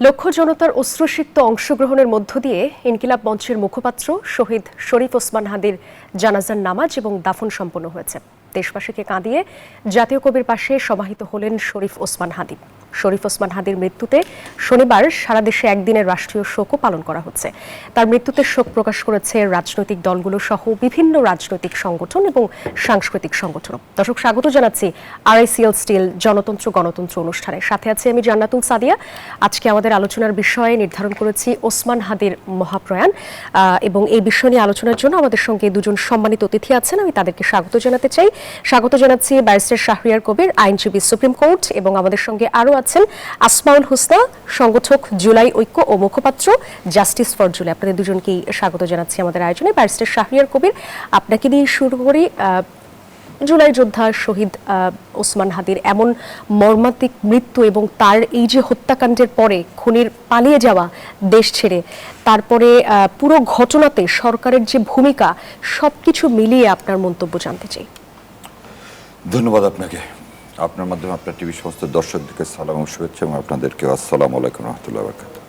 লক্ষ জনতার অশ্রুসিক্ত অংশগ্রহণের মধ্য দিয়ে ইনকিলাব মঞ্চের মুখপাত্র শহীদ শরীফ ওসমান হাদির জানাজার নামাজ এবং দাফন সম্পন্ন হয়েছে। দেশবাসীকে কাঁদিয়ে জাতীয় কবির পাশে সমাহিত হলেন শরীফ ওসমান হাদি। শরীফ ওসমান হাদির মৃত্যুতে শনিবার সারা দেশে একদিনের রাষ্ট্রীয় শোকও পালন করা হচ্ছে। তার মৃত্যুতে শোক প্রকাশ করেছে রাজনৈতিক দলগুলো সহ বিভিন্ন রাজনৈতিক সংগঠন এবং সাংস্কৃতিক সংগঠন। দর্শক, স্বাগত জানাচ্ছি RICL স্টিল জনতন্ত্র গণতন্ত্র অনুষ্ঠানে। সাথে আছি আমি জান্নাতুল সাদিয়া। আজকে আমাদের আলোচনার বিষয়ে নির্ধারণ করেছি ওসমান হাদির মহাপ্রয়াণ, এবং এই বিষয় নিয়ে আলোচনার জন্য আমাদের সঙ্গে দুজন সম্মানিত অতিথি আছেন। আমি তাদেরকে স্বাগত জানাতে চাই। স্বাগত জানাচ্ছি ব্যারিস্টার শাহরিয়ার কবির, আইনজীবী, সুপ্রিম কোর্ট, এবং আমাদের সঙ্গে আরও আছেন আসমাউল হুসনা, সংগঠক জুলাই ঐক্য ও মুখপাত্র জাস্টিস ফর জুলাই। আপনাদের দুজনকেই স্বাগত জানাচ্ছি আমাদের আয়োজনে। ব্যারিস্টার শাহরিয়ার কবির, আপনাকে দিয়ে শুরু করি। জুলাই যোদ্ধা শহীদ ওসমান হাদির এমন মর্মান্তিক মৃত্যু এবং তার এই যে হত্যাকাণ্ডের পরে খুনির পালিয়ে যাওয়া দেশ ছেড়ে, তারপরে পুরো ঘটনাতে সরকারের যে ভূমিকা, সবকিছু মিলিয়ে আপনার মন্তব্য জানতে চাই। ধন্যবাদ আপনাকে। আপনার মাধ্যমে আপনার টিভি সমস্ত দর্শকদেরকে সালাম ও শুভেচ্ছা, এবং আপনাদেরকে আসসালামু আলাইকুম রহমতুল্লাহ বারাকাতুহু।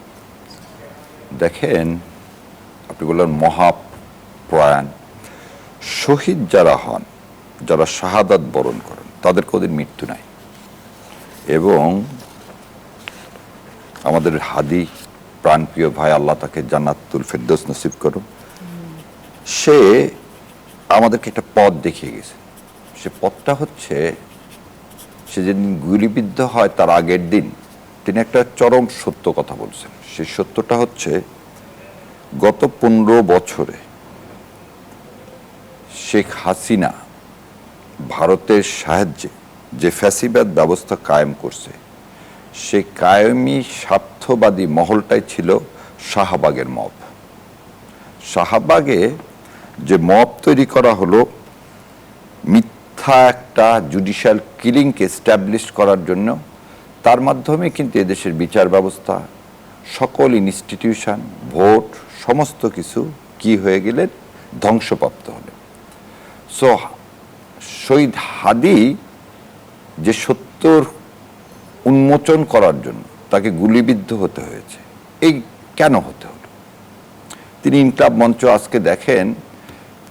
দেখেন, আপনি বললেন মহাপ্রয়াণ। শহীদ যারা হন, যারা শাহাদাত বরণ করেন, তাদের কোনোদিন মৃত্যু নাই। এবং আমাদের হাদি প্রাণপ্রিয় ভাই, আল্লাহ তাকে জান্নাতুল ফেরদৌস নসিব করুন, সে আমাদেরকে একটা পথ দেখিয়ে গেছে। সে পথটা হচ্ছে, সে যেদিন গুলিবিদ্ধ হয় তার আগের দিন তিনি একটা চরম সত্য কথা বলছেন। সেই সত্যটা হচ্ছে, গত 15 বছরে শেখ হাসিনা ভারতের সাহায্যে যে ফ্যাসিবাদ ব্যবস্থা কায়েম করছে, সে কায়েমি স্বার্থবাদী মহলটাই ছিল শাহবাগের মব। শাহবাগে যে মব তৈরি করা হলো মিথ্যা একটা জুডিশিয়াল কিলিংকে এস্টাবলিশ করার জন্য, তার মাধ্যমে কিন্তু এদেশের বিচার ব্যবস্থা, সকল ইনস্টিটিউশন, ভোট, সমস্ত কিছু কি হয়ে গেলেন, ধ্বংসপ্রাপ্ত হলেন। সো শহীদ হাদি যে সত্যর উন্মোচন করার জন্য তাকে গুলিবিদ্ধ হতে হয়েছে। এই কেন হতে হলো? তিনি ইনকিলাব মঞ্চ আজকে দেখেন,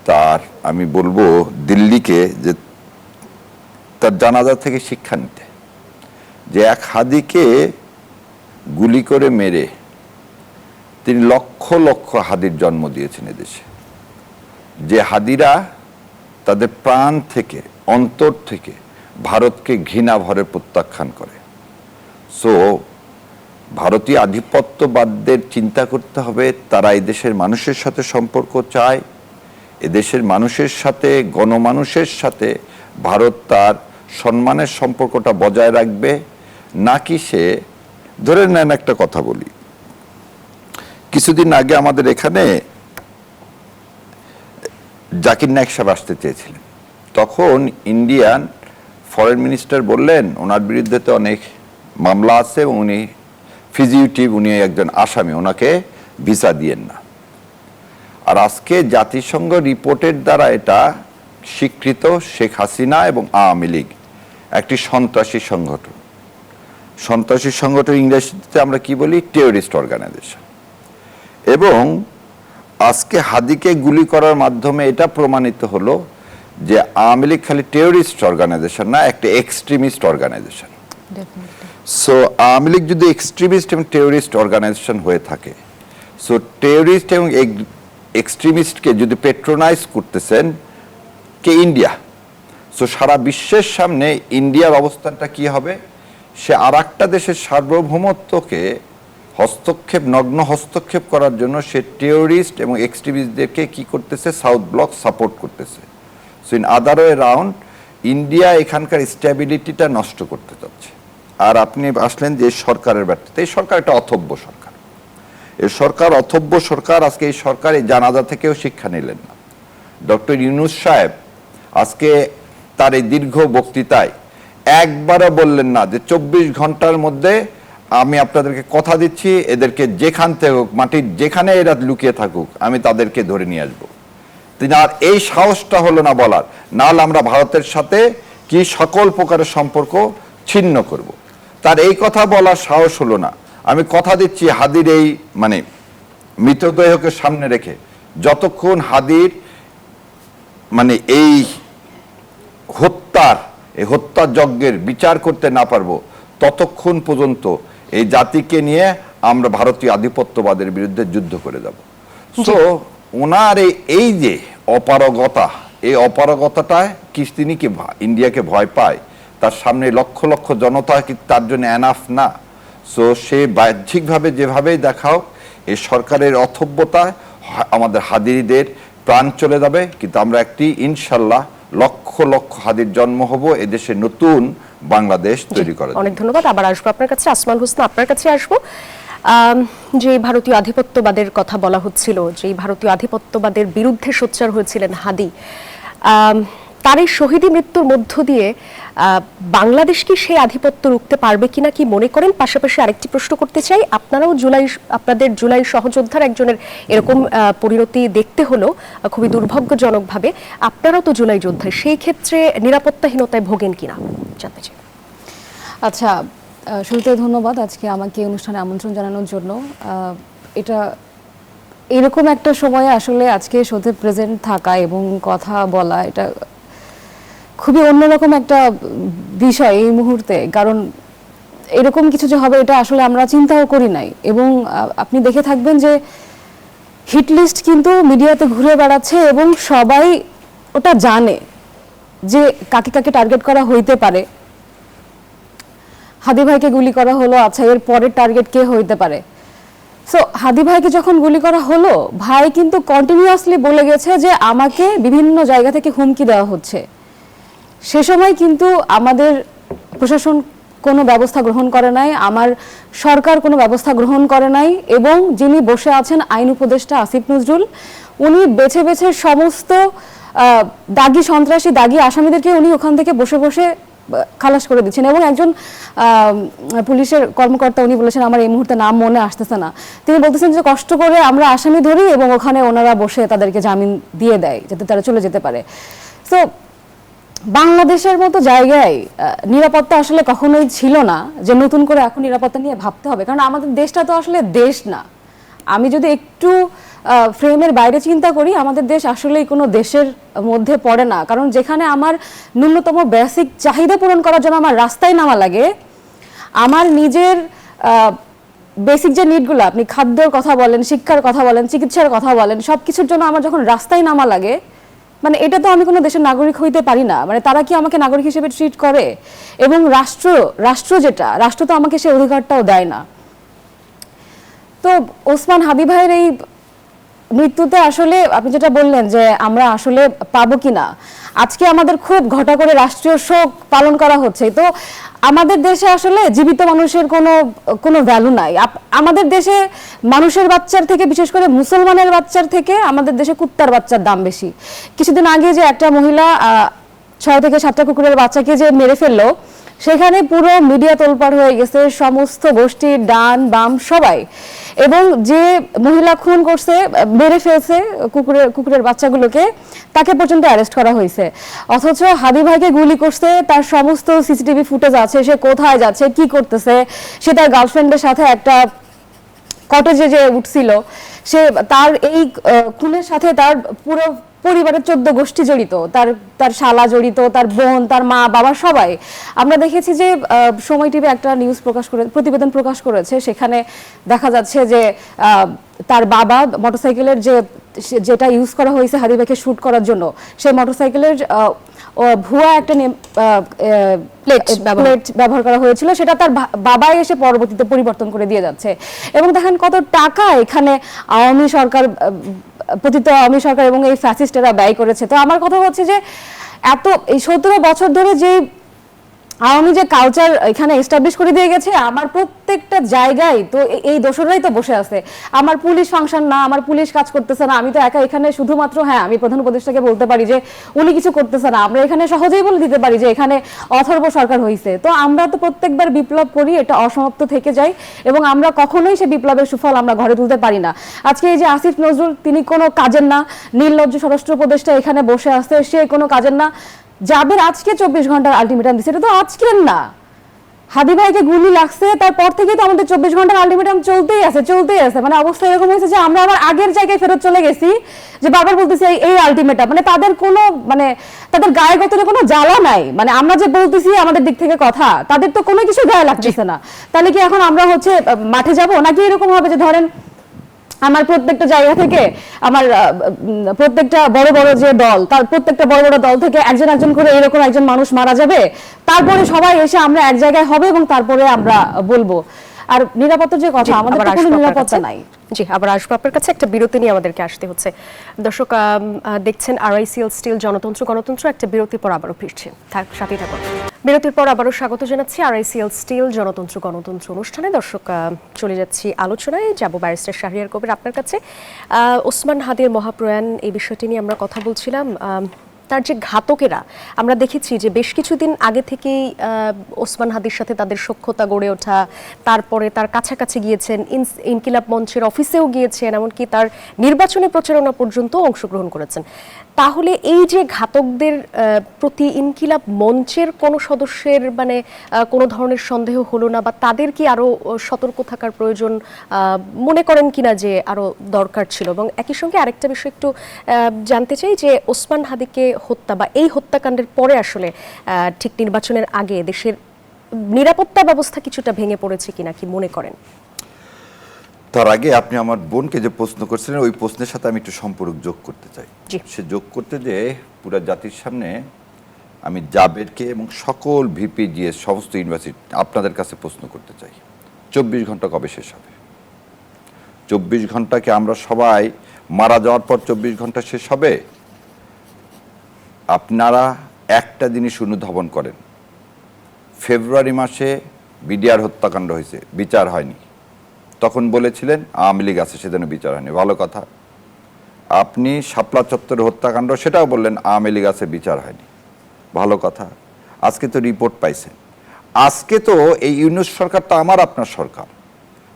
তার আমি বলবো দিল্লিকে যে তার জানাজা থেকে শিক্ষা নিতে, যে এক হাদিকে গুলি করে মেরে তিনি লক্ষ লক্ষ হাদির জন্ম দিয়েছেন এদেশে। যে হাদিরা তাদের প্রাণ থেকে, অন্তর থেকে ভারতকে ঘৃণা ভরে প্রত্যাখ্যান করে। সো ভারতীয় আধিপত্যবাদদের চিন্তা করতে হবে, তারা এদেশের মানুষের সাথে সম্পর্ক চায়, এদেশের মানুষের সাথে, গণমানুষের সাথে ভারত তার সম্মানের সম্পর্কটা বজায় রাখবে, নাকি সে ধরে নেন। একটা কথা বলি, কিছুদিন আগে আমাদের এখানে জাকির নায়েক সাহেব আসতে চেয়েছিলেন। তখন ইন্ডিয়ান ফরেন মিনিস্টার বললেন, ওনার বিরুদ্ধে তো অনেক মামলা আছে, উনি ফিজিটিভ, উনি একজন আসামি, ওনাকে ভিসা দিয়েন না। আর আজকে জাতিসংঘ রিপোর্টের দ্বারা এটা স্বীকৃত, শেখ হাসিনা এবং আওয়ামী লীগ একটি সন্ত্রাসী সংগঠন। সন্ত্রাসী সংগঠন ইংরেজিতে আমরা কি বলি? Terrorist organisation. এবং আজকে হাদিকে গুলি করার মাধ্যমে এটা প্রমাণিত হলো যে আওয়ামী লীগ খালি টেররিস্ট অর্গানাইজেশন না, একটা extremist organisation. So Awami League যদি এক্সট্রিমিস্ট এবং টেররিস্ট অর্গানাইজেশন হয়ে থাকে, সো টেররিস্ট এবং এক্সট্রিমিস্টকে যদি পেট্রোনাইজ করতেছেন কে? ইন্ডিয়া। সো সারা বিশ্বের সামনে ইন্ডিয়ার অবস্থানটা কি হবে? সে আর একটা দেশের সার্বভৌমত্বকে হস্তক্ষেপ, নগ্ন হস্তক্ষেপ করার জন্য সে টেররিস্ট এবং এক্সট্রিমিস্টদেরকে কি করতেছে? সাউথ ব্লক সাপোর্ট করতেছে। So in other way round, India এখানকার স্ট্যাবিলিটিটা নষ্ট করতে চাচ্ছে। আর আপনি আসলেন যে সরকারের ব্যর্থতা। এই সরকার একটা অথব্য সরকার। এই সরকার অথব্য সরকার। আজকে এই সরকার এই জানাজা থেকেও শিক্ষা নিলেন না। ডক্টর ইউনূস সাহেব আজকে তার এই দীর্ঘ বক্তৃতায় একবারও বললেন না যে 24 ঘন্টার মধ্যে আমি আপনাদেরকে কথা দিচ্ছি, এদেরকে যেখান থেকে হোক, মাটির যেখানে এরা লুকিয়ে থাকুক, আমি তাদেরকে ধরে নিয়ে আসবো। তিনি আর এই সাহসটা হলো না বলার, নাহলে আমরা ভারতের সাথে কি সকল প্রকারের সম্পর্ক ছিন্ন করব। তার এই কথা বলার সাহস হলো না। আমি কথা দিচ্ছি হাদির এই মানে মৃতদেহকে সামনে রেখে যতক্ষণ হাদির মানে এই হত্যা যজ্ঞের বিচার করতে না পারবো ততক্ষণ পর্যন্ত এই জাতিকে নিয়ে আমরা ভারতীয় আধিপত্যবাদের বিরুদ্ধে যুদ্ধ করে যাব। তো ওনার এই যে অপারগতা, এই অপারগতাটায় তিনি কি ইন্ডিয়াকে ভয় পায়? তার সামনে লক্ষ লক্ষ জনতা কি তার জন্য এনাফ না? সো সে বাহ্যিকভাবে যেভাবেই দেখাও এই সরকারের অথব্যতায় আমাদের হাদিদের প্রাণ চলে যাবে, কিন্তু আমরা একটি ইনশাল্লাহ লক্ষ লক্ষ হাদির জন্ম হব, এদেশে নতুন বাংলাদেশ তৈরি করা। অনেক ধন্যবাদ। আবার আসবো আপনার কাছে, আসমাল হোসেন আপনার কাছে আসবো। যে ভারতীয় আধিপত্যবাদের কথা বলা হচ্ছিল, যে ভারতীয় আধিপত্যবাদের বিরুদ্ধে সোচ্চার হয়েছিলেন হাদি, তার এই শহীদী মৃত্যুর মধ্য দিয়ে বাংলাদেশ কি সেই আধিপত্য রুখতে পারবে কিনা কি মনে করেন? পাশাপাশি আরেকটি প্রশ্ন করতে চাই, আপনাদের জুলাই সহযোদ্ধার একজনের এরকম পরিণতি দেখতে হলো খুবই দুর্ভাগ্যজনকভাবে, আপনারাও তো জুলাই যোদ্ধা, সেই ক্ষেত্রে নিরাপত্তাহীনতায় ভোগেন কিনা জানতে চাই। আচ্ছা, শুরুতে ধন্যবাদ আজকে আমাকে অনুষ্ঠানে আমন্ত্রণ জানানোর জন্য। এটা এরকম একটা সময়ে আসলে আজকে শোতে প্রেজেন্ট থাকা এবং কথা বলা এটা খুবই অন্যরকম একটা বিষয় এই মুহূর্তে, কারণ এরকম কিছু যে হবে এটা আসলে আমরা চিন্তাও করি নাই। এবং আপনি দেখে থাকবেন যে হিট লিস্ট কিন্তু মিডিয়াতে ঘুরে বেড়াচ্ছে এবং সবাই ওটা জানে যে কাকে কাকে টার্গেট করা হইতে পারে। হাদি ভাইকে গুলি করা হলো, আচ্ছা এর পরের টার্গেট কে হইতে পারে? সো হাদি ভাইকে যখন গুলি করা হলো, ভাই কিন্তু কন্টিনিউয়াসলি বলে গেছে যে আমাকে বিভিন্ন জায়গা থেকে হুমকি দেওয়া হচ্ছে। সে সময় কিন্তু আমাদের প্রশাসন কোনো ব্যবস্থা গ্রহণ করে নাই, আমার সরকার কোনো ব্যবস্থা গ্রহণ করে নাই, এবং যিনি বসে আছেন আইন উপদেষ্টা আসিফ নজরুল, উনি বেছে বেছে সমস্ত দাগী সন্ত্রাসী, দাগী আসামিদেরকে উনি ওখান থেকে বসে বসে খালাস করে দিচ্ছেন। এবং একজন পুলিশের কর্মকর্তা উনি বলেছেন, আমার এই মুহূর্তে নাম মনে আসতেছে না, তিনি বলতেছেন যে কষ্ট করে আমরা আসামি ধরি এবং ওখানে ওনারা বসে তাদেরকে জামিন দিয়ে দেয় যাতে তারা চলে যেতে পারে। সো বাংলাদেশের মতো জায়গায় নিরাপত্তা আসলে কখনোই ছিল না যে নতুন করে এখন নিরাপত্তা নিয়ে ভাবতে হবে, কারণ আমাদের দেশটা তো আসলে দেশ না। আমি যদি একটু ফ্রেমের বাইরে চিন্তা করি, আমাদের দেশ আসলেই কোনো দেশের মধ্যে পড়ে না, কারণ যেখানে আমার ন্যূনতম বেসিক চাহিদা পূরণ করার জন্য আমার রাস্তায় নামা লাগে, আমার নিজের বেসিক যে নিডগুলো, আপনি খাদ্যের কথা বলেন, শিক্ষার কথা বলেন, চিকিৎসার কথা বলেন, সব কিছুর জন্য আমার যখন রাস্তায় নামা লাগে, মানে এটা তো আমি কোনো দেশের নাগরিক হইতে পারি না। মানে তারা কি আমাকে নাগরিক হিসেবে ট্রিট করে? এবং রাষ্ট্র তো আমাকে সেই অধিকারটাও দেয় না। তো ওসমান হাদি ভাইয়ের এই মৃত্যুতে আসলে আপনি যেটা বললেন যে আমরা আসলে পাবো কিনা, আজকে আমাদের খুব ঘটা করে রাষ্ট্রীয় শোক পালন করা হচ্ছে। তো আমাদের দেশে আসলে জীবিত মানুষের কোনো ভ্যালু নাই। আমাদের দেশে মানুষের বাচ্চার থেকে, বিশেষ করে মুসলমানের বাচ্চার থেকে আমাদের দেশে কুত্তার বাচ্চার দাম বেশি। কিছুদিন আগে যে একটা মহিলা 6 থেকে 7টা কুকুরের বাচ্চাকে যে মেরে ফেললো, সেখানে পুরো মিডিয়া তোলপাড় হয়ে গেছে, সমস্ত গোষ্ঠী, ডান বাম সবাই। এবং যে মহিলা খুন করছে, মেরে ফেলছে কুকুরের বাচ্চাগুলোকে, তাকে পর্যন্ত অ্যারেস্ট করা হয়েছে। অথচ হাদি ভাইকে গুলি করছে, তার সমস্ত সিসিটিভি ফুটেজ আছে, সে কোথায় যাচ্ছে, কি করতেছে, সে তার গার্লফ্রেন্ডের সাথে একটা কটেজে যে উঠছিল, সে তার এই খুনের সাথে তার পুরো পরিবারের 14 গোষ্ঠী জড়িত, তার শালা জড়িত, তার বোন, তার মা বাবা সবাই। আমরা দেখেছি যে সময় টিভি একটা প্রতিবেদন প্রকাশ করেছে, সেখানে দেখা যাচ্ছে যে তার বাবা মোটরসাইকেলের যেটা ইউজ করা হয়েছে হাদি ভাইকে শুট করার জন্য, সেই মোটরসাইকেলের ভুয়া একটা প্লেট ব্যবহার করা হয়েছিল, সেটা তার বাবাই এসে পরবর্তীতে পরিবর্তন করে দিয়ে যাচ্ছে। এবং দেখেন কত টাকা এখানে পতিত আওয়ামী সরকার এবং এই ফ্যাসিস্টেরা ব্যয় করেছে। তো আমার কথা হচ্ছে যে এই 17 বছর ধরে যে আওয়ামী যে কালচার এখানে এস্টাবলিশ করে দিয়ে গেছে, আমার প্রত্যেকটা জায়গায় তো এই দোষরাই তো বসে আছে। আমার পুলিশ ফাংশন না, আমার পুলিশ কাজ করতেছে না, আমি তো একা এখানে শুধুমাত্র, হ্যাঁ আমি প্রধান উপদেষ্টাকে বলতে পারি যে উনি কিছু করতেছে না, আমরা এখানে সহজেই বলে দিতে পারি যে এখানে অথর্ব সরকার হয়েছে। তো আমরা তো প্রত্যেকবার বিপ্লব করি, এটা অসমাপ্ত থেকে যায় এবং আমরা কখনোই সে বিপ্লবের সুফল আমরা ঘরে তুলতে পারি না। আজকে এই যে আসিফ নজরুল, তিনি কোনো কাজের না, নির্লজ্জ স্বরাষ্ট্র উপদেষ্টা এখানে বসে আছে, সে কোনো কাজের না। জাবের আজকে 24 ঘন্টার আলটিমেটাম দিচ্ছে, এটা তো আজকের না। হাদি ভাইকে গুলি লাগছে, তারপর থেকে তো আমাদের 24 ঘন্টার আলটিমেটাম চলতেই আছে। মানে অবস্থা এরকম হয়েছে যে আমরা আবার আগের জায়গায় ফেরত চলে গেছি, যে বারবার বলতেছি এই আলটিমেটাম, মানে তাদের কোনো মানে তাদের গায়ে গতরে কোনো জ্বালা নাই। মানে আমরা যে বলতেছি আমাদের দিক থেকে কথা, তাদের তো কোনো কিছু গায়ে লাগতেছে না। তাহলে কি এখন আমরা হচ্ছে মাঠে যাব, নাকি এরকম হবে যে ধরেন আমার প্রত্যেকটা জায়গা থেকে আমার প্রত্যেকটা বড় বড় যে দল, তার প্রত্যেকটা বড় বড় দল থেকে একজন একজন করে এরকম একজন মানুষ মারা যাবে, তারপরে সবাই এসে আমরা এক জায়গায় হবে এবং তারপরে আমরা বলবো। আর নিরাপত্তার যে কথা, আমাদের তো কোনো নিরাপত্তা নাই। জি, আবার আসবো আপনার কাছে। একটা বিরতি নিয়ে আমাদেরকে আসতে হচ্ছে। দর্শক দেখছেন RICL স্টিল জনতন্ত্র গণতন্ত্র, একটা বিরতির পর আবারও ফিরছি, সাথেই থাকুন। বিরতির পর আবারও স্বাগত জানাচ্ছি RICL স্টিল জনতন্ত্র গণতন্ত্র অনুষ্ঠানে। দর্শক চলে যাচ্ছি আলোচনায়, যাবো ব্যারিস্টার শাহরিয়ার কবির আপনার কাছে। ওসমান হাদির মহাপ্রয়াণ, এই বিষয়টি নিয়ে আমরা কথা বলছিলাম। তার যে ঘাতকেরা, আমরা দেখেছি যে বেশ কিছুদিন আগে থেকেই ওসমান হাদির সাথে তাদের সখ্যতা গড়ে ওঠা, তারপরে তার কাছাকাছি গিয়েছেন, ইনকিলাব মঞ্চের অফিসেও গিয়েছেন, এমনকি তার নির্বাচনী প্রচারণা পর্যন্ত অংশগ্রহণ করেছেন। তাহলে এই যে ঘাতকদের প্রতি ইনকিলাব মঞ্চের কোনো সদস্যের মানে কোনো ধরনের সন্দেহ হলো না, বা তাদের কি আরো সতর্ক থাকার প্রয়োজন মনে করেন কিনা যে আরো দরকার ছিল? এবং একই সঙ্গে আরেকটা বিষয় একটু জানতে চাই যে ওসমান হাদিকে হত্যা বা এই হত্যাকাণ্ডের পরে আসলে ঠিক নির্বাচনের আগে দেশের নিরাপত্তা ব্যবস্থা কিছুটা ভেঙে পড়েছে কিনা, কি মনে করেন? তার আগে আপনি আমার বোনকে যে প্রশ্ন করছিলেন, ওই প্রশ্নের সাথে আমি একটু সম্পর্ক যোগ করতে চাই। সে যোগ করতে যে পুরো জাতির সামনে আমি জাবেরকে এবং সকল VPGS সমস্ত ইউনিভার্সিটি আপনাদের কাছে প্রশ্ন করতে চাই, 24 ঘন্টা কবে শেষ হবে? 24 ঘন্টাকে আমরা সবাই মারা যাওয়ার পর 24 ঘন্টা শেষ হবে? আপনারা একটা জিনিস অনুধাবন করেন, ফেব্রুয়ারি মাসে বিডিআর হত্যাকাণ্ড হয়েছে, বিচার হয়নি। তখন বলেছিলেন আওয়ামী লীগ আছে, সেজন্য বিচার হয়নি। ভালো কথা। আপনি শাপলা চত্বরের হত্যাকাণ্ড, সেটাও বললেন আওয়ামী লীগ আছে, বিচার হয়নি। ভালো কথা। আজকে তো রিপোর্ট পাইছেন। আজকে তো এই ইউনূস সরকার তো আমার আপনার সরকার।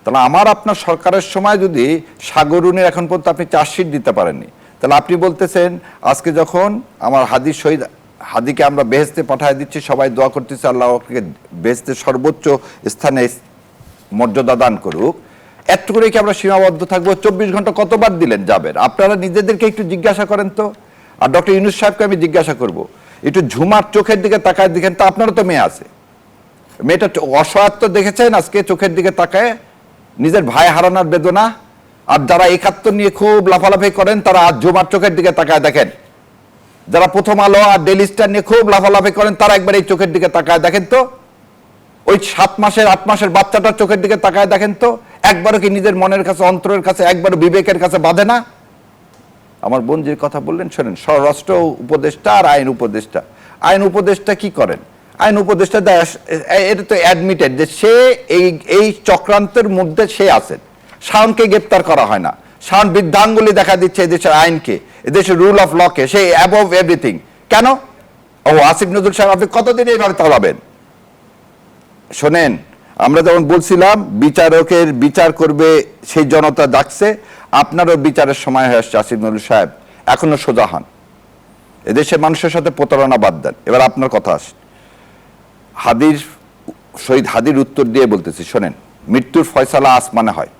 তাহলে আমার আপনার সরকারের সময় যদি সাগরুনের এখন পর্যন্ত আপনি চার্জশিট দিতে পারেননি, তাহলে আপনি বলতেছেন আজকে যখন আমার হাদির শহীদ হাদিকে আমরা বেহেশতে পাঠিয়ে দিচ্ছি, সবাই দোয়া করতেছি আল্লাহ ওকে বেহেশতের সর্বোচ্চ স্থানে মর্যাদা দান করুক, একটু করে কি আমরা সীমাবদ্ধ থাকবো? 24 ঘন্টা কতবার দিলেন যাবেন? আপনারা নিজেদেরকে একটু জিজ্ঞাসা করেন তো। আর ডক্টর ইউনূস সাহেবকে আমি জিজ্ঞাসা করব, একটু ঝুমার চোখের দিকে তাকায় দেখেন তো, আপনারও তো মেয়ে আছে, মেয়েটা অসহায়ত্ব দেখেছেন আজকে চোখের দিকে তাকায়, নিজের ভাই হারানোর বেদনা। আর যারা 71 নিয়ে খুব লাফালাফি করেন, তারা আজ ঝুমার চোখের দিকে তাকায় দেখেন। যারা প্রথম আলো আর ডেইলি স্টার নিয়ে খুব লাফালাফি করেন, তারা একবার এই চোখের দিকে তাকায় দেখেন তো। ওই 7 মাসের 8 মাসের বাচ্চাটার চোখের দিকে তাকায় দেখেন তো। একবারও কি নিজের মনের কাছে, অন্তরের কাছে, একবারও বিবেকের কাছে বাঁধে না? আমার বোন যে কথা বললেন শোনেন, স্বরাষ্ট্র উপদেষ্টা আর আইন উপদেষ্টা। আইন উপদেষ্টা কি করেন? আইন উপদেষ্টা এটা তো অ্যাডমিটেড যে সে এই চক্রান্তের মধ্যে সে আছেন। শাওনকে গ্রেপ্তার করা হয় না। শাওন বৃদ্ধাঙ্গুলি দেখা দিচ্ছে এদেশের আইনকে, এদেশের রুল অফ লকে, সে অ্যাবভ এভরিথিং। কেন? ও আসিফ নজরুল সাহেব, আপনি কতদিন এইভাবে চালাবেন? শোনেন, আমরা যেমন বলছিলাম বিচারকের বিচার করবে সেই জনতা ডাকছে, আপনারও বিচারের সময় হয়ে আসছে আসিফ নজরুল সাহেব, এখনো সোজা হন। এদেশের মানুষের সাথে প্রতারণা বাদ দেন। এবার আপনার কথা আসে, শহীদ হাদির উত্তর দিয়ে বলতেছি, শোনেন, মৃত্যুর ফয়সালা আসমানে হয়,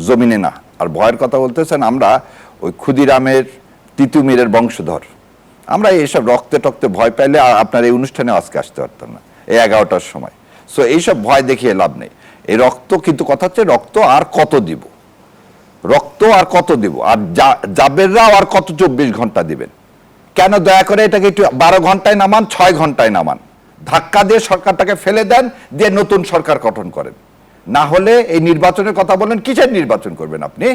জমিনে না। আর ভয়ের কথা বলতেছেন, আমরা ওই ক্ষুদিরামের তিতুমিরের বংশধর, আমরা এইসব রক্তে টক্তে ভয় পাইলে আপনার এই অনুষ্ঠানে আজকে আসতে পারতাম না, এই 11টার সময়। সো এইসব ভয় দেখিয়ে লাভ নেই। এই রক্ত কিন্তু কথা হচ্ছে, রক্ত আর কত দিব, রক্ত আর কত দিব, আর জাবেররাও আর কত 24 ঘন্টা দিবেন? কেন দয়া করে এটাকে একটু 12 ঘন্টায় নামান, 6 ঘন্টায় নামান, ধাক্কা দিয়ে সরকারটাকে ফেলে দেন, দিয়ে নতুন সরকার গঠন করেন। না হলে এই নির্বাচনের কথা বলেন, কিসের নির্বাচন করবেন আপনি?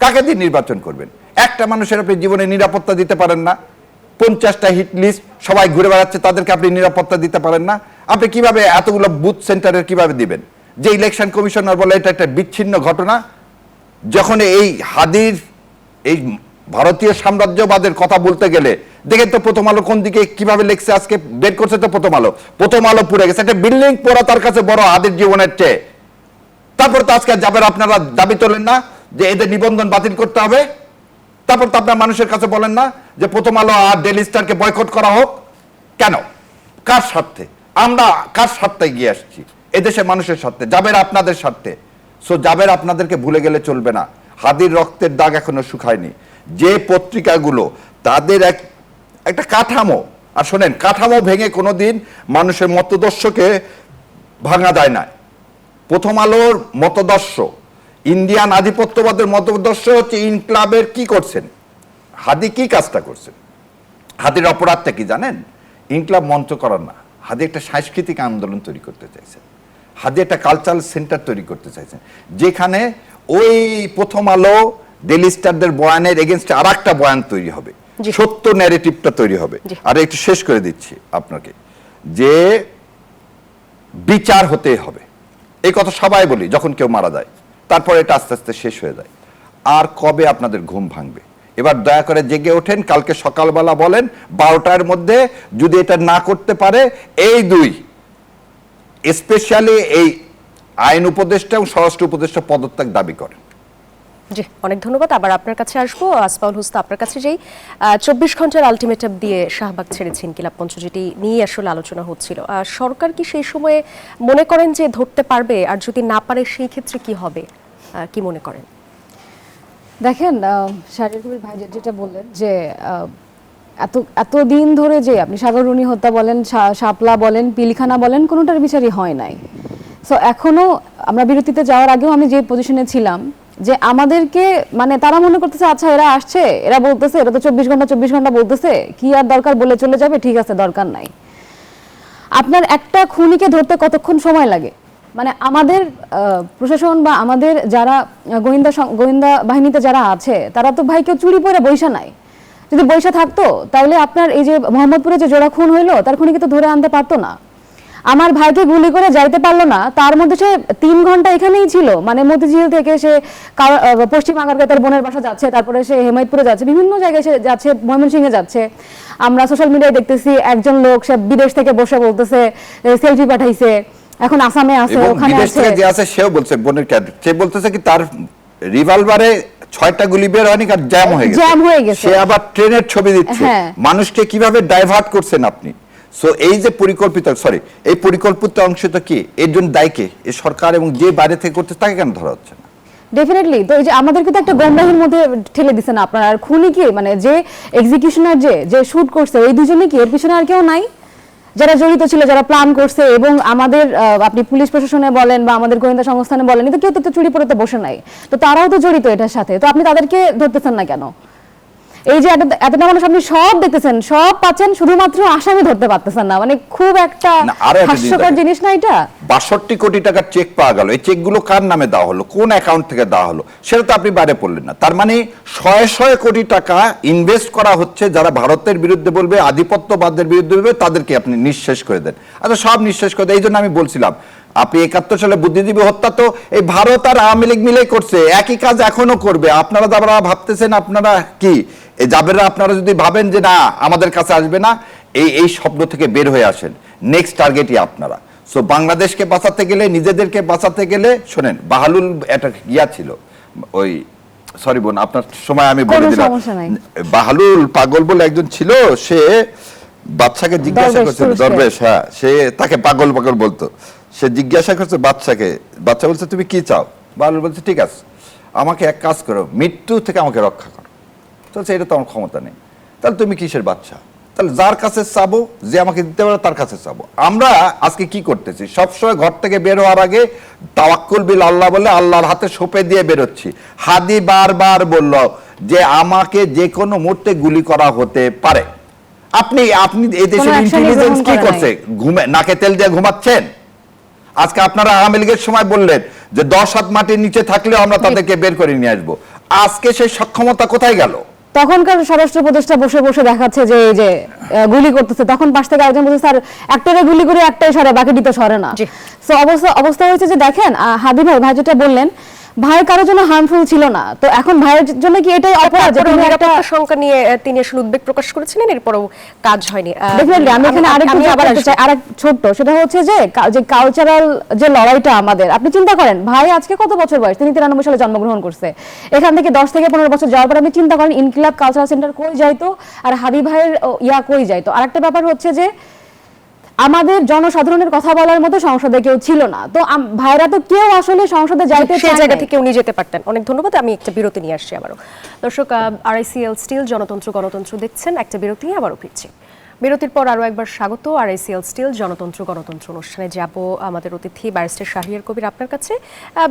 কাকে দিয়ে নির্বাচন করবেন? একটা মানুষের আপনি জীবনে নিরাপত্তা দিতে পারেন না। 50টা হিট লিস্ট সবাই ঘুরে বেড়াচ্ছে, তাদেরকে আপনি নিরাপত্তা দিতে পারেন না। আপনি কিভাবে এতগুলো বুথ সেন্টারের কিভাবে দিবেন? যে ইলেকশন কমিশনার বলে এটা একটা বিচ্ছিন্ন ঘটনা। যখন এই হাদির এই ভারতীয় সাম্রাজ্যবাদের কথা বলতে গেলে দেখেন তো প্রথম আলো কোন দিকে কিভাবে লেখছে, আজকে বের করছে তো প্রথম আলো পুড়ে গেছে। একটা বিল্ডিং পোড়া তার কাছে বড় হাদির জীবনের চেয়ে। তারপর তো আজকে যাবেন, আপনারা দাবি তোলেন না যে এদের নিবন্ধন বাতিল করতে হবে? তারপর তো আপনার মানুষের কাছে বলেন না যে প্রথম আলো আর ডেইলি স্টারকে বয়কট করা হোক? কেন? কার স্বার্থে? আমরা কার স্বার্থে এগিয়ে আসছি? এদেশের মানুষের স্বার্থে, জাবের আপনাদের স্বার্থে। সো জাবের আপনাদেরকে ভুলে গেলে চলবে না। হাদির রক্তের দাগ এখনো শুকায়নি। যে পত্রিকাগুলো তাদের একটা কাঠামো, আর শোনেন, কাঠামো ভেঙে কোনোদিন মানুষের মতদর্শকে ভাঙা যায় না। প্রথম আলোর মতদর্শ, ইন্ডিয়ান আধিপত্যবাদের মতদর্শ হচ্ছে ইনক্লাবের কি করছেন, হাদি কি কাজটা করছেন। হাদির অপরাধটা কি জানেন? ইনক্লাব মঞ্চ করার না, হাদি একটা সাংস্কৃতিক আন্দোলন তৈরি করতে চাইছেন। হাদি একটা কালচারাল সেন্টার তৈরি করতে চাইছেন, যেখানে ওই প্রথম আলো ডেইলি স্টারদের বয়ানের এগেনস্টে আর একটা বয়ান তৈরি হবে, সত্য ন্যারেটিভটা তৈরি হবে। আর একটু শেষ করে দিচ্ছি আপনাকে, যে বিচার হতে হবে, এই কথা সবাই বলি যখন কেউ মারা যায়, তারপরে এটা আস্তে আস্তে শেষ হয়ে যায়। আর কবে আপনাদের ঘুম ভাঙবে? এবার দয়া করে জেগে ওঠেন, কালকে সকালবেলা বলেন 12টার মধ্যে যদি এটা না করতে পারে, এই দুই স্পেশালি এই আইন উপদেষ্টা এবং স্বরাষ্ট্র উপদেষ্টা পদত্যাগ দাবি করেন। জি, অনেক ধন্যবাদ। আবার আপনার কাছে আসবো আসমাউল হোসনা, আপনার কাছে যেই 24 ঘন্টার আলটিমেটাম দিয়ে শাহবাগ ছেড়েছে ইনকিলাব মঞ্চ, যেটি নিয়ে আসলে আলোচনা হচ্ছিল, সরকার কি সেই সময়ে মনে করেন যে ধরতে পারবে? আর যদি না পারে সেই ক্ষেত্রে কি হবে, কি মনে করেন? দেখেন, শাহরিয়ার কবির ভাই যেটা বললেন যে এতদিন ধরে যে আপনি সাগররুনি হত্যা বলেন, শাপলা বলেন, পিলখানা বলেন, কোনোটার বিচারই হয় নাই। সো এখনো আমরা বিরতিতে যাওয়ার আগেও আমি যে পজিশনে ছিলাম, যে আমাদেরকে মানে তারা মনে করতেছে আচ্ছা এরা আসছে, এরা বলতেছে, এরা তো 24 ঘন্টা বলতেছে, কি আর দরকার, বলে চলে যাবে, ঠিক আছে দরকার নাই। আপনার একটা খুনিকে ধরতে কতক্ষণ সময় লাগে? মানে আমাদের প্রশাসন বা আমাদের যারা গোয়েন্দা বাহিনীতে যারা আছে, তারা তো ভাই কেউ চুরি পরে বৈশা নাই। যদি বৈশা থাকতো তাহলে আপনার এই যে মোহাম্মদপুরে যে জোড়া খুন হইলো, তার খুনিকে তো ধরে আনতে পারতো না। আমার ভাইকে গুলি করে যাইতে পারলো না, তার মধ্যে সে 3 ঘন্টা এখানেই ছিল। মানে মতিঝিল থেকে সে পশ্চিম আগারগাঁও তার বোনের বাসা যাচ্ছে, তারপরে সে হেমায়তপুরে যাচ্ছে, বিভিন্ন জায়গায় সে যাচ্ছে, ময়মনসিংহে যাচ্ছে। আমরা সোশ্যাল মিডিয়ায় দেখতেছি একজন লোক সে বিদেশ থেকে বসে বলতেছে সেলফি পাঠাইছে, এখন আসামে আছে, ওখানে আছে, যে আছে সেও বলছে, বোনের ক্যাডেট সে বলতেছে কি তার রিভলভারে 6টা গুলি বের হয়নি, আর জ্যাম হয়ে গেছে। সে আবার ট্রেনের ছবি দিচ্ছে। মানুষকে কিভাবে ডাইভার্ট করছেন আপনি। সো এই যে এই পরিকল্পিত অংশটা কি, এর জন্য দায়ী কে? এই সরকার, এবং যে বাইরে থেকে করতে তাকে কেন ধরা হচ্ছে না? ডেফিনেটলি। তো এই যে আমাদেরকে তো একটা গন্ডাহির মধ্যে ঠেলে দিচ্ছেন আপনারা। আর খুনি কি, মানে যে এক্সিকিউশনার যে শুট করছে, এই দুজনে কি, এর পিছনে আর কেউ নাই যারা জড়িত ছিল, যারা প্ল্যান করছে? এবং আমাদের আপনি পুলিশ প্রশাসনে বলেন বা আমাদের গোয়েন্দা সংস্থানে বলেন, কিন্তু কেউ তো চুরি পড়তে বসে নাই, তো তারাও তো জড়িত এটার সাথে। তো আপনি তাদেরকে ধরতেছেন না কেন? এই যে এতটা মানুষ আপনি সব দেখতেছেন, সব পাচ্ছেন, শুধুমাত্র আসামি ধরতে পারতেছেন না। মানে খুব একটা হাস্যকর জিনিস না এটা? 62 কোটি টাকার চেক পাওয়া গেল। এই চেকগুলো কার নামে দেওয়া হলো, কোন অ্যাকাউন্ট থেকে দেওয়া হলো, সেটা তো আপনি বাইরে পড়লেন না। তার মানে 100 কোটি টাকা ইনভেস্ট করা হচ্ছে, যারা ভারতের বিরুদ্ধে বলবে, আধিপত্যবাদের বিরুদ্ধে বলবে, তাদেরকে আপনি নিঃশেষ করে দেন। আচ্ছা, সব নিঃশেষ করে দেন। এই জন্য আমি বলছিলাম, আপনি 71 সালে বুদ্ধিজীবী হত্যা তো এই ভারত আর আওয়ামী লীগ মিলে করছে, একই কাজ এখনো করবে। আপনারা যারা ভাবতেছেন আপনারা কি এই জাবেররা, আপনারা যদি ভাবেন যে না আমাদের কাছে আসবে না, এই শব্দ থেকে বের হয়ে আসেন। নেক্সট টার্গেটই আপনারা। সো বাংলাদেশকে বাঁচাতে গেলে, নিজেদেরকে বাঁচাতে গেলে, শোনেন, বাহালুল একটা ছিল, ওই সরি বোন আপনার সময় আমি বলে দিলাম, বাহালুল পাগল বলে একজন ছিল, সে বাচ্চাকে জিজ্ঞাসা করছে, দরবেশ, হ্যাঁ, সে তাকে পাগল পাগল বলতো। সে জিজ্ঞাসা করছে বাচ্চাকে, বাচ্চা বলছে তুমি কি চাও? বাহালুল বলছে ঠিক আছে, আমাকে এক কাজ করো, মৃত্যু থেকে আমাকে রক্ষা করো। বলছে এটা তো আমার ক্ষমতা নেই। তাহলে তুমি কিসের বাচ্চা? তাহলে যার কাছে চাবো, যে আমাকে দিতে পারে তার কাছে চাবো। আমরা আজকে কি করতেছি, সবসময় ঘর থেকে বের হওয়ার আগে তাওয়াক্কুল বিল আল্লাহ বলে আল্লাহর হাতে সঁপে দিয়ে বেরোচ্ছি। হাদি বারবার বলল যে আমাকে যে কোনো মুহূর্তে গুলি করা হতে পারে। আপনি এই দেশের ইন্টেলিজেন্স কি করছে? নাকে তেল দিয়ে ঘুমাচ্ছেন। আজকে আপনারা আওয়ামী লীগের সময় বললেন যে 10 হাত মাটির নিচে থাকলেও আমরা তাদেরকে বের করে নিয়ে আসবো। আজকে সেই সক্ষমতা কোথায় গেল? তখনকার স্বরাষ্ট্র উপদেষ্টা বসে বসে দেখাচ্ছে যে এই যে গুলি করতেছে, তখন পাশ থেকে একজন বলছে স্যার একটারে গুলি করে একটাই সরে, বাকিটি তো সরে না। সো অবস্থা হয়েছে যে দেখেন, হাদি ভাই যেটা বললেন, ভাই কারোর জন্য হার্মফুল ছিল না, তো এখন ভাইয়ের জন্য কি এটাই অপরাধ যে তিনি একটা সংখ্যা নিয়ে তিনি আসলে উদ্বেগ প্রকাশ করেছিলেন, এরপরও কাজ হয়নি। ডেফিনেটলি আমি এখানে আরেকটু আবার চাই, আরেক ছোট্ট, সেটা হচ্ছে যে কালচারাল যে লড়াইটা আমাদের, আপনি চিন্তা করেন ভাই আজকে কত বছর বয়স, তিনি 93 সালে জন্মগ্রহণ করছে, এখান থেকে 10 থেকে 15 বছর যাওয়ার পর আপনি চিন্তা করেন ইনকিলাব কালচারাল সেন্টার কই যাইতো আর হাদি ভাইয়ের কই যাইতো। আরেকটা ব্যাপার হচ্ছে যে আমাদের জনসাধারণের কথা বলার মতো সংসদে কেউ ছিল না। তো ভাইরা তো কেউ আসলে সংসদে যাইতে সেই চায় জায়গা নাই। থেকে উনি যেতে পারতেন। অনেক ধন্যবাদ। আমি একটা বিরতি নিয়ে আসছি আবারও। দর্শক, আরআইসিএল স্টিল জনতন্ত্র গণতন্ত্র দেখছেন, একটা বিরতি নিয়ে আবারও ফিরছি। বিরতির পর আরও একবার স্বাগত আরআইসিএল স্টিল জনতন্ত্র গণতন্ত্র অনুষ্ঠানে। যাব আমাদের অতিথি ব্যারিস্টার শাহরিয়ার কবির আপনার কাছে।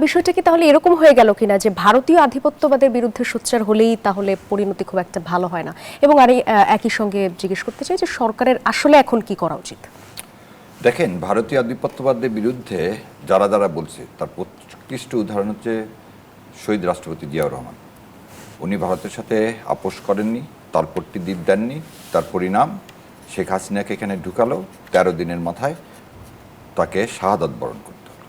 বিষয়টা কি তাহলে এরকম হয়ে গেল কিনা যে ভারতীয় আধিপত্যবাদের বিরুদ্ধে সোচ্চার হলেই তাহলে পরিণতি খুব একটা ভালো হয় না? এবং আর একই সঙ্গে জিজ্ঞেস করতে চাই যে সরকারের আসলে এখন কি করা উচিত? দেখেন, ভারতীয় আধিপত্যবাদের বিরুদ্ধে যারা যারা বলছে তার উৎকৃষ্ট উদাহরণ হচ্ছে শহীদ রাষ্ট্রপতি জিয়াউর রহমান। উনি ভারতের সাথে আপোষ করেননি, তালপট্টি দ্বীপ দেননি। তার পরিণাম শেখ হাসিনাকে এখানে ঢুকালো, 13 দিনের মাথায় তাকে শাহাদাত বরণ করতে হলো।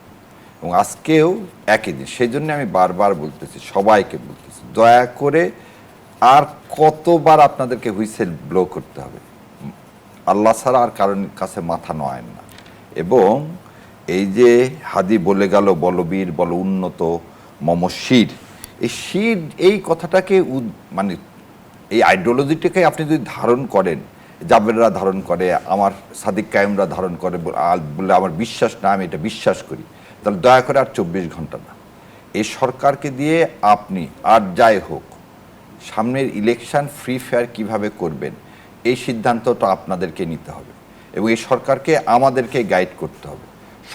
এবং আজকেও একই দিন। সেই জন্য আমি বারবার বলতেছি, সবাইকে বলতেছি, দয়া করে আর কতবার আপনাদেরকে হুইসেল ব্লো করতে হবে? আল্লাহ ছাড়া আর কারোর কাছে মাথা নয় না। এবং এই যে হাদি বলে গেল বলবীর বল উন্নত মম শির, এই শির এই কথাটাকে মানে এই আইডিওলজিটাকে আপনি যদি ধারণ করেন, জাবেররা ধারণ করে, আমার সাদিক কায়েমরা ধারণ করে বলে আমার বিশ্বাস না, আমি এটা বিশ্বাস করি, তাহলে দয়া করে আর 24 ঘন্টা না, এই সরকারকে দিয়ে আপনি আর যাই হোক সামনের ইলেকশন ফ্রি ফেয়ার কিভাবে করবেন এই সিদ্ধান্তটা আপনাদেরকে নিতে হবে। এবং এই সরকারকে আমাদেরকে গাইড করতে হবে।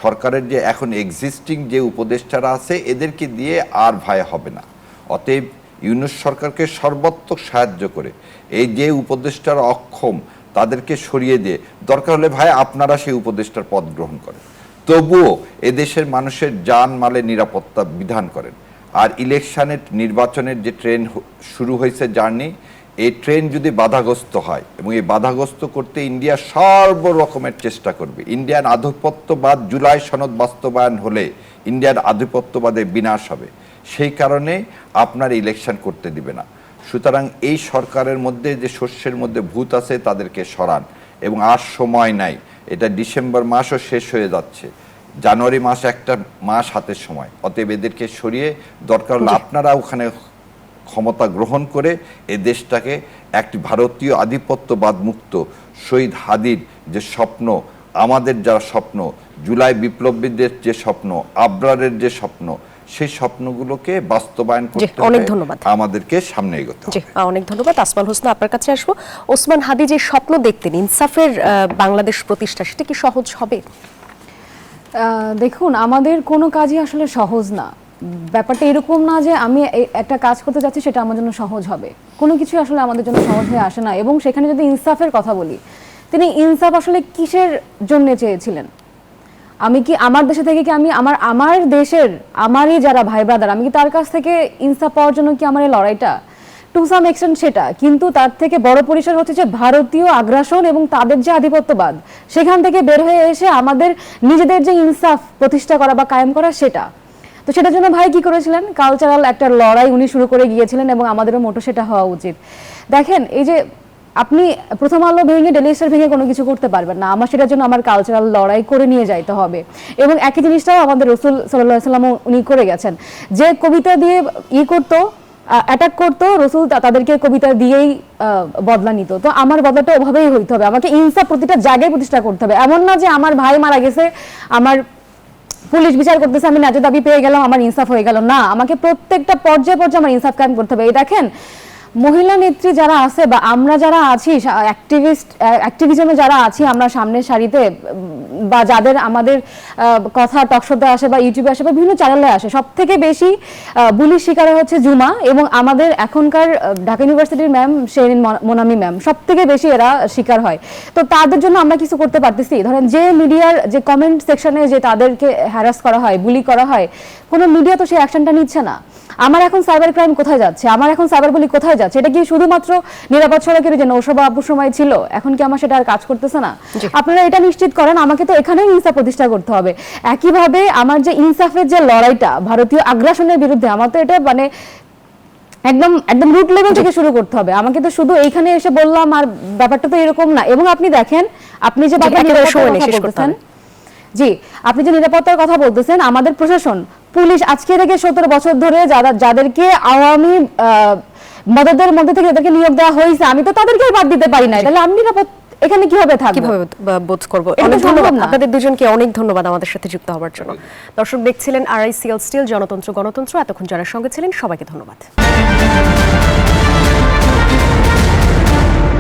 সরকারের যে এখন এক্সিস্টিং যে উপদেষ্টারা আছে এদেরকে দিয়ে আর ভয় হবে না। অতএব ইউনূস সরকারকে সর্বাত্মক সাহায্য করে এই যে উপদেষ্টারা অক্ষম তাদেরকে সরিয়ে দিয়ে, দরকার হলে ভাই আপনারা সেই উপদেষ্টার পদ গ্রহণ করেন, তবুও এদেশের মানুষের জান মালের নিরাপত্তা বিধান করেন। আর ইলেকশনের নির্বাচনের যে ট্রেন শুরু হয়েছে জার্নি, এই ট্রেন যদি বাধাগ্রস্ত হয়, এবং এই বাধাগ্রস্ত করতে ইন্ডিয়া সর্বরকমের চেষ্টা করবে। ইন্ডিয়ান আধিপত্যবাদ জুলাই সনদ বাস্তবায়ন হলে ইন্ডিয়ার আধিপত্যবাদের বিনাশ হবে। সেই কারণে আপনার ইলেকশন করতে দিবে না। সুতরাং এই সরকারের মধ্যে যে শস্যের মধ্যে ভূত আছে তাদেরকে সরান। এবং আর সময় নাই, এটা ডিসেম্বর মাসও শেষ হয়ে যাচ্ছে, জানুয়ারি মাস একটা মাস হাতের সময়। অতএব এদেরকে সরিয়ে দরকার হলে আপনারা ওখানে ক্ষমতা গ্রহণ করে এই দেশটাকে একটি ভারতীয় আধিপত্যবাদ মুক্ত শহীদ হাদির যে স্বপ্ন, আমাদের যারা স্বপ্ন, জুলাই বিপ্লবীদের যে স্বপ্ন, আবরারের যে স্বপ্ন, সেই স্বপ্নগুলোকে বাস্তবায়ন করতে অনেক ধন্যবাদ। আমাদেরকে সামনে এগোতে হবে। অনেক ধন্যবাদ। আসমাল হোসনা আপনার কাছে আসবো। ওসমান হাদি যে স্বপ্ন দেখতেন ইনসাফের বাংলাদেশ প্রতিষ্ঠা, সেটা কি সহজ হবে? দেখুন, আমাদের কোনো কাজই আসলে সহজ না। ব্যাপারটা এরকম না যে আমি একটা কাজ করতে যাচ্ছি সেটা আমার জন্য সহজ হবে। কোনো কিছু আসলে আমাদের জন্য সহজ হয়ে আসে না। এবং সেখানে যদি ইনসাফের কথা বলি, তিনি ইনসাফ আসলে কিসের জন্য চেয়েছিলেন? আমি কি আমার দেশে থেকে কি আমি আমার দেশের আমারই যারা ভাই ব্রাদার, আমি কি তার কাছ থেকে ইনসাফ পাওয়ার জন্য কি আমার এই লড়াইটা? টু সাম এক্সটেন্ট সেটা, কিন্তু তার থেকে বড় পরিসর হচ্ছে যে ভারতীয় আগ্রাসন এবং তাদের যে আধিপত্যবাদ, সেখান থেকে বের হয়ে এসে আমাদের নিজেদের যে ইনসাফ প্রতিষ্ঠা করা বা কায়েম করা, সেটা। তো সেটার জন্য ভাই কি করেছিলেন? কালচারাল একটা লড়াই উনি শুরু করে গিয়েছিলেন, এবং আমাদেরও মোটো সেটা হওয়া উচিত। দেখেন, এই যে আপনি প্রথম আলো ভেঙে ডেইলি স্টার ভেঙে কোনো কিছু করতে পারবেন না। আমার সেটার জন্য আমার কালচারাল লড়াই করে নিয়ে যাইতে হবে। এবং একই জিনিসটাও আমাদের রাসূল সাল্লাল্লাহু আলাইহি ওয়াসাল্লাম উনি করে গেছেন, যে কবিতা দিয়ে করতো, অ্যাটাক করতো, রাসূল তাদেরকে কবিতা দিয়েই বদলা নিত। তো আমার বদলাটা ওভাবেই হইতে হবে। আমাকে ইনসাফ প্রতিটা জায়গায় প্রতিষ্ঠা করতে হবে। এমন না যে আমার ভাই মারা গেছে, আমার পুলিশ বিচার করতেছে, আমি ন্যায্য দাবি পেয়ে গেলাম, আমার ইনসাফ হয়ে গেল। না, আমাকে প্রত্যেকটা পর্যায়ে পর্যায়ে আমার ইনসাফ কায়েম করতে হবে। এই দেখেন, মহিলা নেত্রী যারা আছে বা আমরা যারা আছি, অ্যাক্টিভিজমে যারা আছি, আমরা সামনের সারিতে, বা যাদের আমাদের কথা টকশোতে আসে বা ইউটিউবে আসে বা বিভিন্ন চ্যানেলে আসে, সব থেকে বেশি বুলির শিকার হচ্ছে জুমা এবং আমাদের এখনকার ঢাকা ইউনিভার্সিটির ম্যাম শেরিন মোনামি ম্যাম, সব থেকে বেশি এরা শিকার হয়। তো তাদের জন্য আমরা কিছু করতে পারতেছি? ধরেন, যে মিডিয়ার যে কমেন্ট সেকশনে যে তাদেরকে হ্যারাস করা হয়, বুলি করা হয়, কোনো মিডিয়া তো সেই অ্যাকশনটা নিচ্ছে না। আমার এখন সাইবার ক্রাইম কোথায় যাচ্ছে? আমার এখন সাইবার বুলি কোথায় যাচ্ছে? এটা কি শুধুমাত্র নিরাপদ সড়কের যে নৌসভা আপুর সময় ছিল, এখন কি আমার সেটা আর কাজ করতেছে না? আপনারা এটা নিশ্চিত করেন, আমাকে তো এখানেই ইনসাফ প্রতিষ্ঠা করতে হবে। একইভাবে আমার যে ইনসাফের যে লড়াইটা ভারতীয় আগ্রাসনের বিরুদ্ধে, আমার তো এটা মানে একদম রুট লেভেল থেকে শুরু করতে হবে। আমাকে তো শুধু এইখানে এসে বললাম আর ব্যাপারটা তো এরকম না। এবং আপনি দেখেন, আপনি যে আপনি যে নিরাপত্তার কথা বলতেছেন, আমাদের প্রশাসন, পুলিশ আজকে থেকে 17 বছর ধরে যাদেরকে আওয়ামী মদদের মধ্যে থেকে যাদেরকে নিয়োগ দেওয়া হয়েছে, আমি তো তাদেরকে বাদ দিতে পারি না। তাহলে আমি এখানে কিভাবে থাকবে? কিভাবে বোধ করব? এটা অনেক সম্ভব ধন্যবাদ না। আপনাদের দুজনকে, অনেক ধন্যবাদ আমাদের সাথে যুক্ত হওয়ার জন্য। দর্শক দেখছিলেন RICL স্টিল, জনতন্ত্র গণতন্ত্র। এতক্ষণ যারা সঙ্গে ছিলেন সবাইকে ধন্যবাদ।